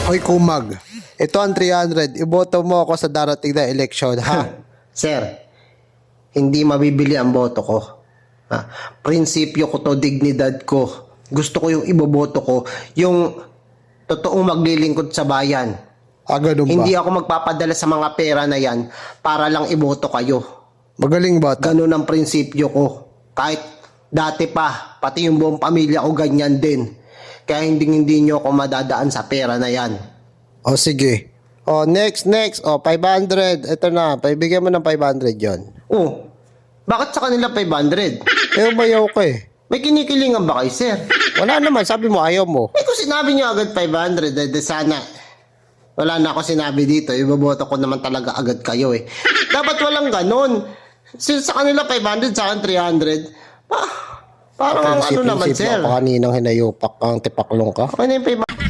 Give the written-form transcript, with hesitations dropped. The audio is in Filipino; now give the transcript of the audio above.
Hoy kumag, ito ang 300. Iboto mo ako sa darating na eleksyon, ha? Sir, hindi mabibili ang boto ko. Ha? Prinsipyo ko to, dignidad ko. Gusto ko yung iboboto ko, yung totoong maglilingkod sa bayan. Ganun ba? Hindi ako magpapadala sa mga pera na yan para lang iboto kayo. Magaling bata. Ganun ang prinsipyo ko. Kahit dati pa, pati yung buong pamilya ko ganyan din. Kaya hindi nyo ako madadaan sa pera na yan. O sige. O next. O 500. Ito na, paibigyan mo ng 500 yon. Oh, bakit sa kanila 500? Umayaw ko eh. May kinikilingan ba kayo, sir? Wala naman, sabi mo ayaw mo. Eh kung sinabi nyo agad 500, sana wala na ako sinabi dito. Iboboto ko naman talaga agad kayo eh. Dapat walang ganon. Sa kanila 500, sa akin 300. Parang ano naman, sir. Kaninang hinayupak kang tipaklong ka. Okay na yung 500.